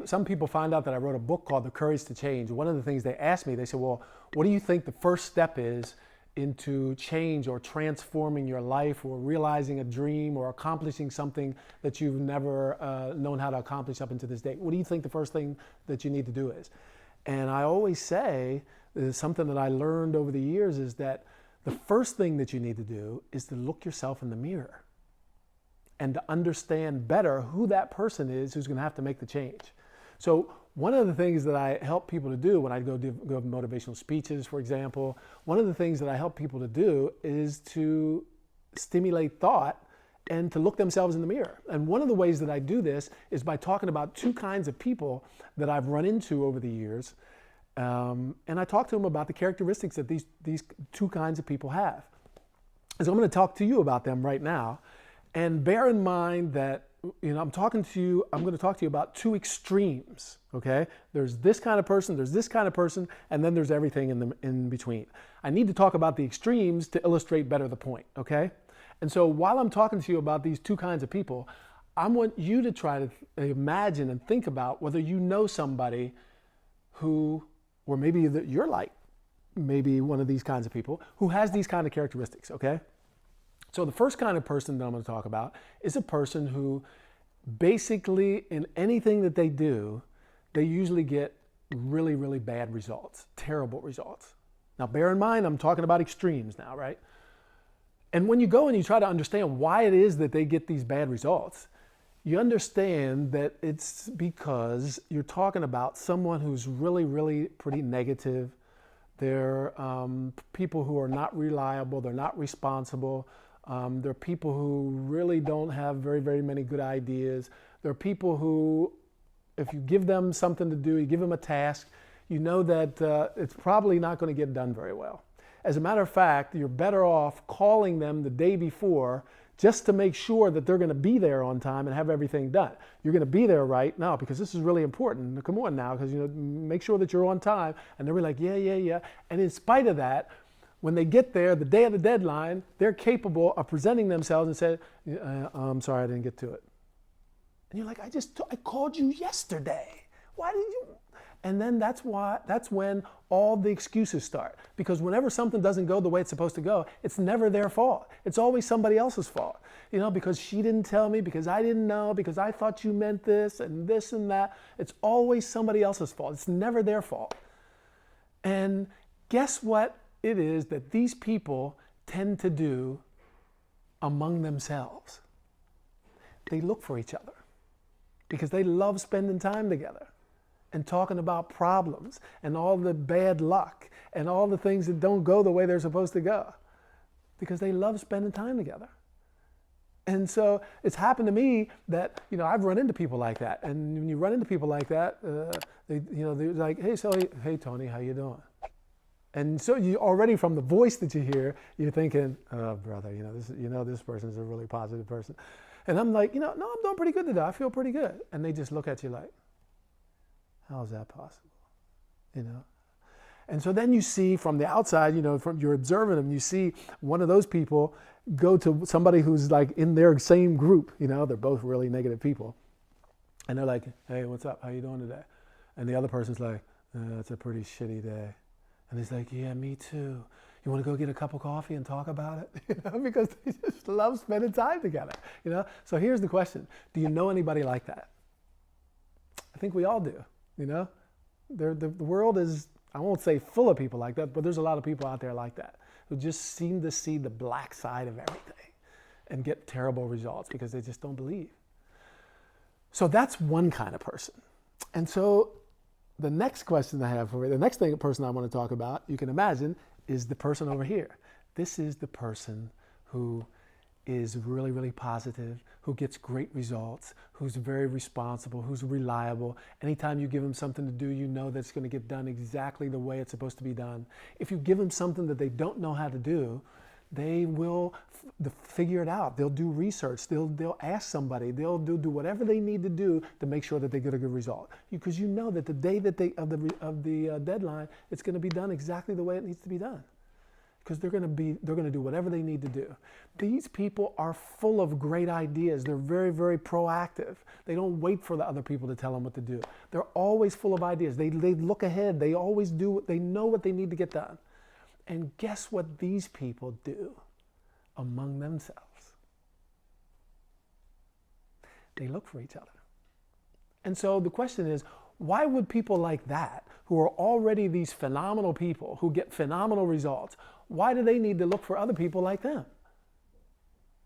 some people find out that I wrote a book called The Courage to Change, one of the things they asked me, they said, well, what do you think the first step is into change or transforming your life or realizing a dream or accomplishing something that you've never known how to accomplish up until this day? What do you think the first thing that you need to do is? And I always say, something that I learned over the years is that the first thing that you need to do is to look yourself in the mirror and to understand better who that person is who's going to have to make the change. So one of the things that I help people to do when I go motivational speeches, for example, one of the things that I help people to do is to stimulate thought and to look themselves in the mirror. And one of the ways that I do this is by talking about two kinds of people that I've run into over the years. And I talk to them about the characteristics that these two kinds of people have. So I'm going to talk to you about them right now. And bear in mind that, I'm going to talk to you about two extremes, okay? There's this kind of person, there's this kind of person, and then there's everything in between. I need to talk about the extremes to illustrate better the point, okay? And so while I'm talking to you about these two kinds of people, I want you to try to imagine and think about whether you know somebody who, or maybe that you're like, maybe one of these kinds of people, who has these kind of characteristics, okay? So the first kind of person that I'm going to talk about is a person who basically in anything that they do, they usually get really, really bad results, terrible results. Now bear in mind, I'm talking about extremes now, right? And when you go and you try to understand why it is that they get these bad results, you understand that it's because you're talking about someone who's really, really pretty negative. They're people who are not reliable, they're not responsible. There are people who really don't have very, very many good ideas. There are people who, if you give them something to do, you give them a task, you know that it's probably not going to get done very well. As a matter of fact, you're better off calling them the day before just to make sure that they're going to be there on time and have everything done. You're going to be there right now because this is really important. Come on now, because make sure that you're on time. And they're like, yeah. And in spite of that, when they get there, the day of the deadline, they're capable of presenting themselves and say, I'm sorry, I didn't get to it. And you're like, I called you yesterday. Why did you? And then that's when all the excuses start. Because whenever something doesn't go the way it's supposed to go, it's never their fault. It's always somebody else's fault. Because she didn't tell me, because I didn't know, because I thought you meant this and that. It's always somebody else's fault. It's never their fault. And guess what it is that these people tend to do among themselves? They look for each other because they love spending time together and talking about problems and all the bad luck and all the things that don't go the way they're supposed to go because they love spending time together. And so it's happened to me that, I've run into people like that. And when you run into people like that, they're like, hey, Sully, hey, Tony, how you doing? And so you already from the voice that you hear, you're thinking, oh, brother, this person is a really positive person. And I'm like, no, I'm doing pretty good today. I feel pretty good. And they just look at you like, how is that possible? And so then you see from the outside, from you're observing them, you see one of those people go to somebody who's like in their same group. They're both really negative people. And they're like, hey, what's up? How you doing today? And the other person's like, it's a pretty shitty day. And he's like, yeah, me too. You want to go get a cup of coffee and talk about it? Because they just love spending time together. So here's the question. Do you know anybody like that? I think we all do. The world is, I won't say full of people like that, but there's a lot of people out there like that who just seem to see the black side of everything and get terrible results because they just don't believe. So that's one kind of person. And so the next question I have for you, the next person I want to talk about, you can imagine, is the person over here. This is the person who is really, really positive, who gets great results, who's very responsible, who's reliable. Anytime you give them something to do, you know that it's going to get done exactly the way it's supposed to be done. If you give them something that they don't know how to do, they will figure it out. They'll do research. They'll ask somebody. They'll do whatever they need to do to make sure that they get a good result. Because you know that the day that of the deadline, it's going to be done exactly the way it needs to be done. because they're going to do whatever they need to do. These people are full of great ideas. They're very, very proactive. They don't wait for the other people to tell them what to do. They're always full of ideas. They look ahead. They always do. They know what they need to get done. And guess what these people do among themselves? They look for each other. And so the question is, why would people like that, who are already these phenomenal people, who get phenomenal results, why do they need to look for other people like them?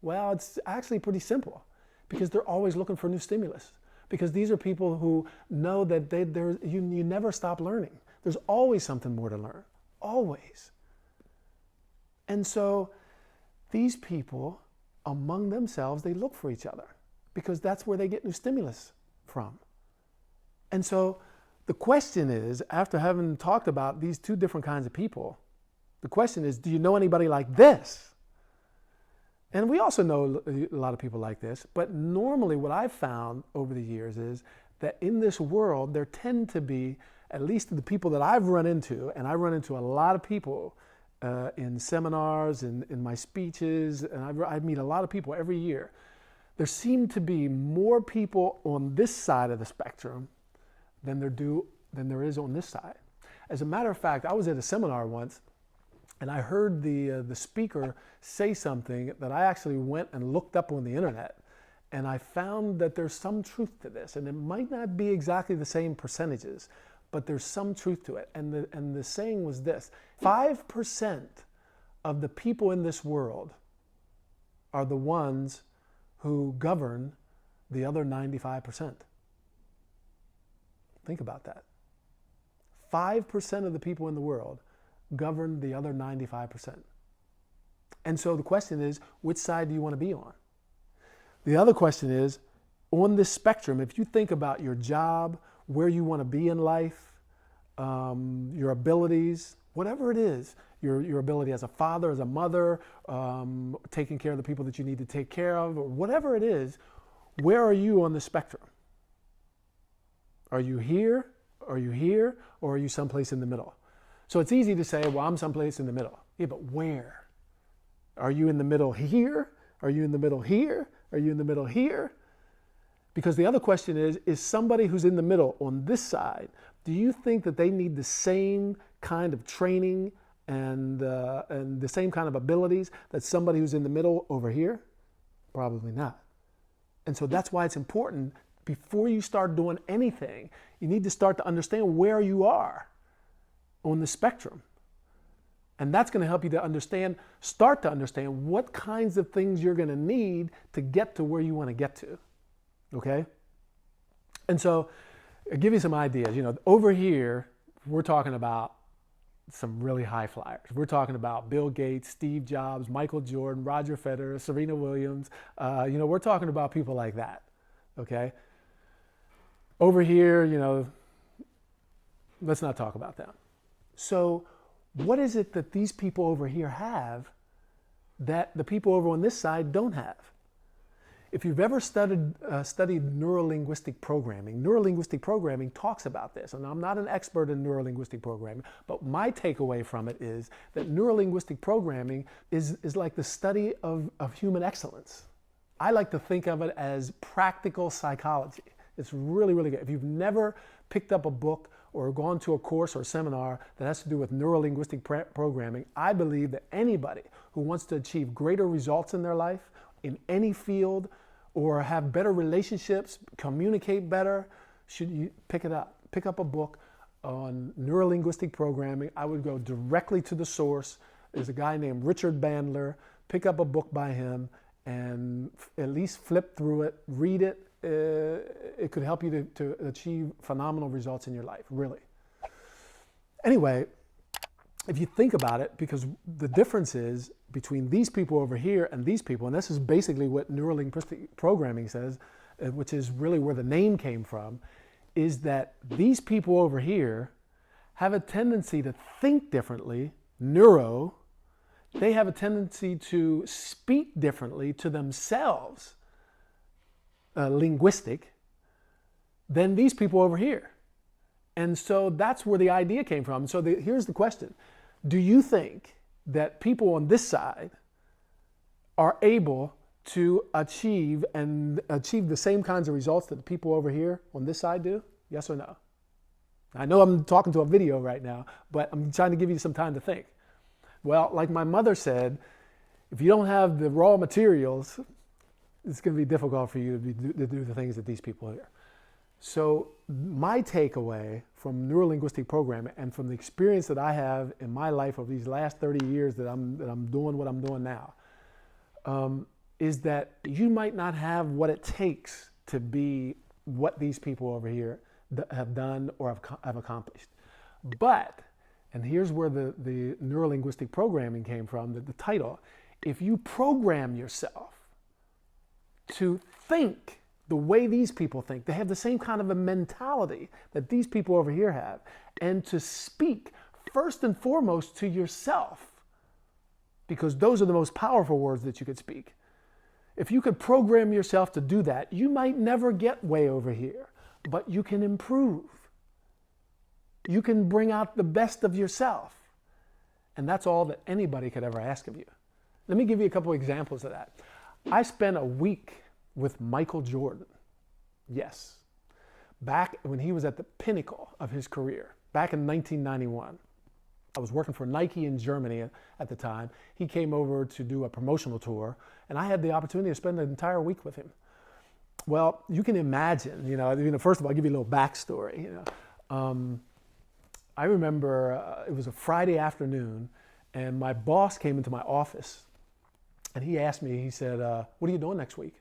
Well, it's actually pretty simple, because they're always looking for new stimulus. Because these are people who know that you never stop learning. There's always something more to learn, always. And so these people, among themselves, they look for each other, because that's where they get new stimulus from. And so the question is, after having talked about these two different kinds of people, the question is, do you know anybody like this? And we also know a lot of people like this, but normally what I've found over the years is that in this world, there tend to be, at least the people that I've run into, and I run into a lot of people in seminars, in my speeches, and I meet a lot of people every year. There seem to be more people on this side of the spectrum than there is on this side. As a matter of fact, I was at a seminar once, and I heard the speaker say something that I actually went and looked up on the internet, and I found that there's some truth to this, and it might not be exactly the same percentages, but there's some truth to it. And the saying was this: 5% of the people in this world are the ones who govern the other 95%. Think about that. 5% of the people in the world govern the other 95%. And so the question is, which side do you want to be on? The other question is, on this spectrum, if you think about your job, where you want to be in life, your abilities, whatever it is, your ability as a father, as a mother, taking care of the people that you need to take care of, or whatever it is, where are you on the spectrum? Are you here? Are you here? Or are you someplace in the middle? So it's easy to say, well, I'm someplace in the middle. Yeah, but where? Are you in the middle here? Are you in the middle here? Are you in the middle here? Because the other question is somebody who's in the middle on this side, do you think that they need the same kind of training and the same kind of abilities that somebody who's in the middle over here? Probably not. And so that's why it's important, before you start doing anything, you need to start to understand where you are on the spectrum. And that's going to help you to start to understand what kinds of things you're going to need to get to where you want to get to. Okay? And so I'll give you some ideas. Over here, we're talking about some really high flyers. We're talking about Bill Gates, Steve Jobs, Michael Jordan, Roger Federer, Serena Williams. We're talking about people like that. Okay? Over here, let's not talk about them. So what is it that these people over here have that the people over on this side don't have? If you've ever studied neurolinguistic programming talks about this. And I'm not an expert in neurolinguistic programming, but my takeaway from it is that neurolinguistic programming is like the study of human excellence. I like to think of it as practical psychology. It's really, really good. If you've never picked up a book or gone to a course or a seminar that has to do with neurolinguistic programming, I believe that anybody who wants to achieve greater results in their life, in any field, or have better relationships, communicate better, should pick it up. Pick up a book on neurolinguistic programming. I would go directly to the source. There's a guy named Richard Bandler. Pick up a book by him and at least flip through it, read it. It could help you to achieve phenomenal results in your life, really. Anyway, if you think about it, because the difference is between these people over here and these people, and this is basically what neurolinguistic programming says, which is really where the name came from, is that these people over here have a tendency to think differently, they have a tendency to speak differently to themselves, linguistic, than these people over here. And so that's where the idea came from. So here's the question. Do you think that people on this side are able to achieve the same kinds of results that the people over here on this side do? Yes or no? I know I'm talking to a video right now, but I'm trying to give you some time to think. Well, like my mother said, if you don't have the raw materials, it's going to be difficult for you to do the things that these people are here. So my takeaway from neurolinguistic programming and from the experience that I have in my life over these last 30 years that I'm doing what I'm doing now, is that you might not have what it takes to be what these people over here have done or have accomplished. But, and here's where the neurolinguistic programming came from, the title, if you program yourself to think the way these people think, they have the same kind of a mentality that these people over here have, and to speak first and foremost to yourself, because those are the most powerful words that you could speak. If you could program yourself to do that, you might never get way over here, but you can improve. You can bring out the best of yourself. And that's all that anybody could ever ask of you. Let me give you a couple examples of that. I spent a week with Michael Jordan. Yes. Back when he was at the pinnacle of his career, back in 1991. I was working for Nike in Germany at the time. He came over to do a promotional tour, and I had the opportunity to spend an entire week with him. Well, you can imagine, first of all, I'll give you a little backstory. I remember it was a Friday afternoon, and my boss came into my office, and he asked me, he said, what are you doing next week?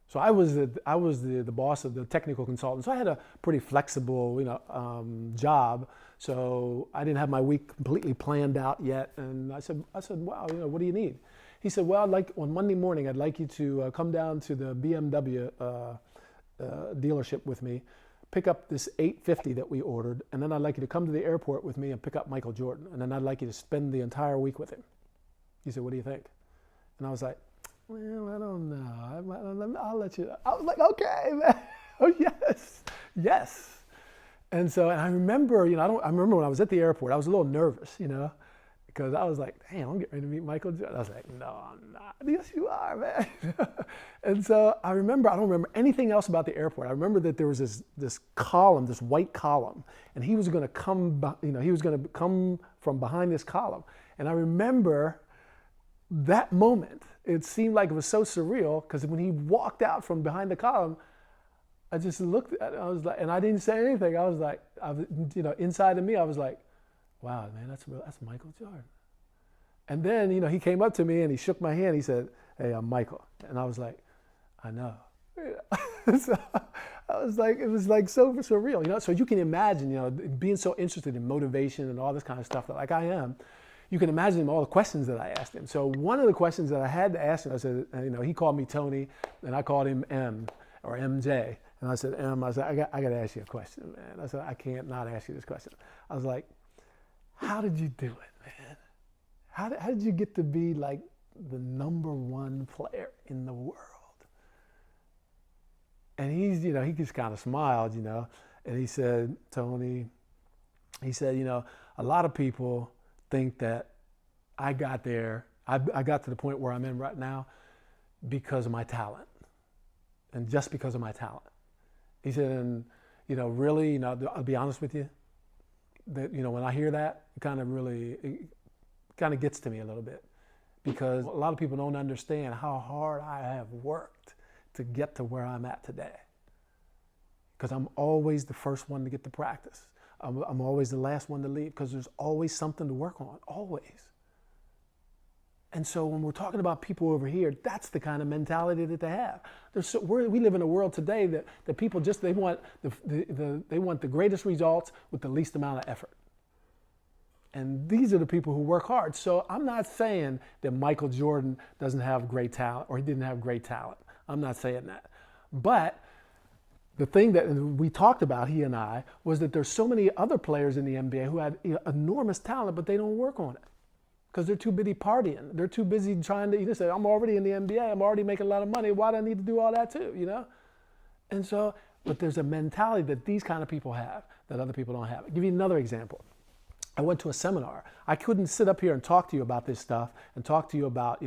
So I was the boss of the technical consultant, so I had a pretty flexible, job. So I didn't have my week completely planned out yet, and I said, wow, what do you need? He said, well, on Monday morning, I'd like you to come down to the BMW dealership with me, pick up this 850 that we ordered, and then I'd like you to come to the airport with me and pick up Michael Jordan, and then I'd like you to spend the entire week with him. He said, what do you think? And I was like, well, I don't know. I'll let you. I was like, okay, man. Oh, yes. And so, and I remember, I remember when I was at the airport, I was a little nervous, because I was like, damn, I'm getting ready to meet Michael Jordan. I was like, no, I'm not. Yes, you are, man. And so I don't remember anything else about the airport. I remember that there was this column, this white column, and he was going to come, he was going to come from behind this column. And I remember that moment. It seemed like it was so surreal, because when he walked out from behind the column, I just looked at it, I was like, and I didn't say anything. I was like, inside of me, I was like, wow, man, that's Michael Jordan. And then, he came up to me and he shook my hand. He said, hey, I'm Michael. And I was like, I know. So I was like, it was like so surreal, So you can imagine, being so interested in motivation and all this kind of stuff that like I am, you can imagine all the questions that I asked him. So one of the questions that I had to ask him, I said, he called me Tony, and I called him M or MJ. And I said, I said, I got to ask you a question, man. I said, I can't not ask you this question. I was like, how did you do it, man? How did you get to be like the #1 player in the world? And he just kind of smiled, and he said, Tony, he said, a lot of people think that I got there, I got to the point where I'm in right now because of my talent, and just because of my talent. He said, and really, I'll be honest with you, that when I hear that, it kind of gets to me a little bit, because a lot of people don't understand how hard I have worked to get to where I'm at today. Because I'm always the first one to get to practice. I'm always the last one to leave, because there's always something to work on, always. And so when we're talking about people over here, that's the kind of mentality that they have. We live in a world today that people they want the greatest results with the least amount of effort. And these are the people who work hard. So I'm not saying that Michael Jordan doesn't have great talent, or he didn't have great talent. I'm not saying that. But the thing that we talked about, he and I, was that there's so many other players in the NBA who had enormous talent, but they don't work on it, because they're too busy partying. They're too busy trying to say, I'm already in the NBA. I'm already making a lot of money. Why do I need to do all that too, And so, but there's a mentality that these kind of people have that other people don't have. I'll give you another example. I went to a seminar. I couldn't sit up here and talk to you about this stuff and talk to you about,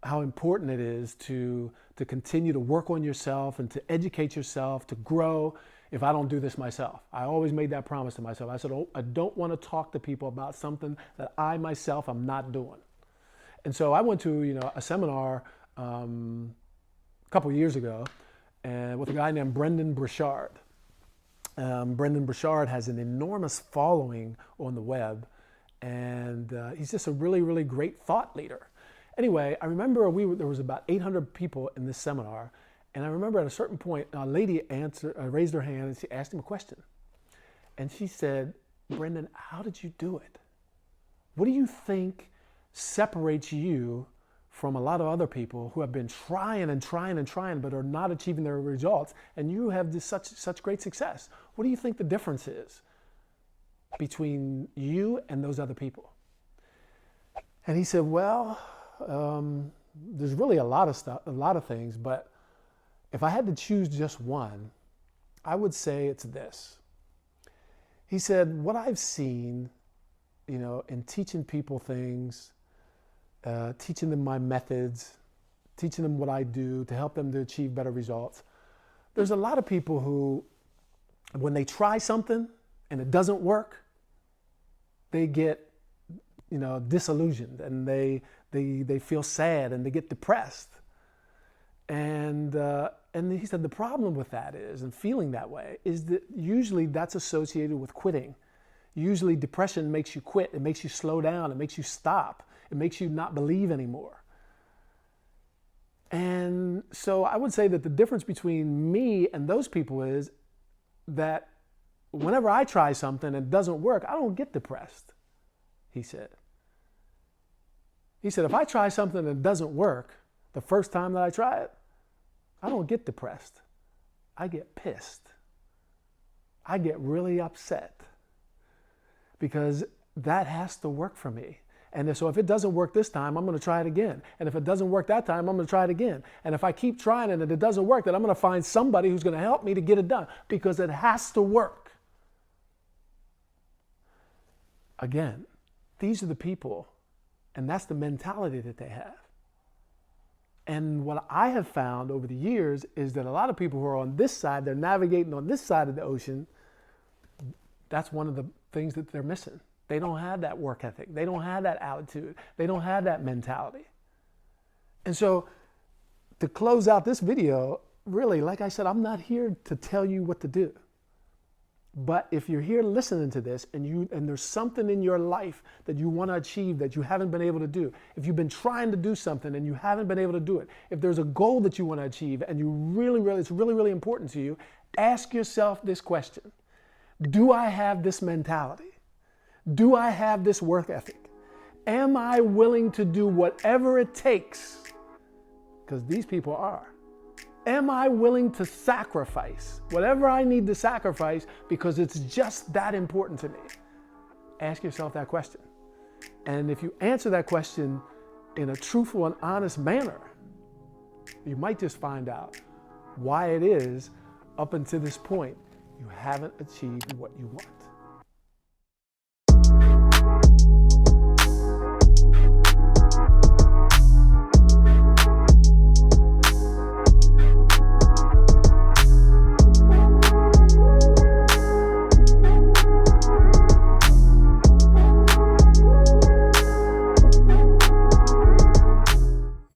how important it is to continue to work on yourself and to educate yourself, to grow, if I don't do this myself. I always made that promise to myself. I said, oh, I don't want to talk to people about something that I myself am not doing. And so I went to, a seminar a couple years ago and with a guy named Brendan Burchard. Brendan Burchard has an enormous following on the web, and he's just a really, really great thought leader. Anyway, I remember there was about 800 people in this seminar, and I remember at a certain point, a lady raised her hand and she asked him a question. And she said, Brendan, how did you do it? What do you think separates you from a lot of other people who have been trying and trying and trying but are not achieving their results, and you have such great success? What do you think the difference is between you and those other people? And he said, well, there's really a lot of things, but if I had to choose just one, I would say it's this. He said, what I've seen, in teaching people things, teaching them my methods, teaching them what I do to help them to achieve better results. There's a lot of people who, when they try something and it doesn't work, they get, disillusioned, and they feel sad and they get depressed. And he said the problem with that is, and feeling that way, is that usually that's associated with quitting. Usually depression makes you quit. It makes you slow down. It makes you stop. It makes you not believe anymore. And so I would say that the difference between me and those people is that whenever I try something and it doesn't work, I don't get depressed, he said. He said, if I try something and it doesn't work the first time that I try it, I don't get depressed. I get pissed. I get really upset because that has to work for me. And so if it doesn't work this time, I'm going to try it again. And if it doesn't work that time, I'm going to try it again. And if I keep trying it and it doesn't work, then I'm going to find somebody who's going to help me to get it done, because it has to work. Again, these are the people, and that's the mentality that they have. And what I have found over the years is that a lot of people who are on this side, they're navigating on this side of the ocean, that's one of the things that they're missing. They don't have that work ethic. They don't have that attitude. They don't have that mentality. And so to close out this video, really, like I said, I'm not here to tell you what to do. But if you're here listening to this and there's something in your life that you want to achieve that you haven't been able to do, if you've been trying to do something and you haven't been able to do it, if there's a goal that you want to achieve and it's really, really important to you, ask yourself this question. Do I have this mentality? Do I have this work ethic? Am I willing to do whatever it takes? Because these people are. Am I willing to sacrifice whatever I need to sacrifice because it's just that important to me? Ask yourself that question. And if you answer that question in a truthful and honest manner, you might just find out why it is up until this point you haven't achieved what you want.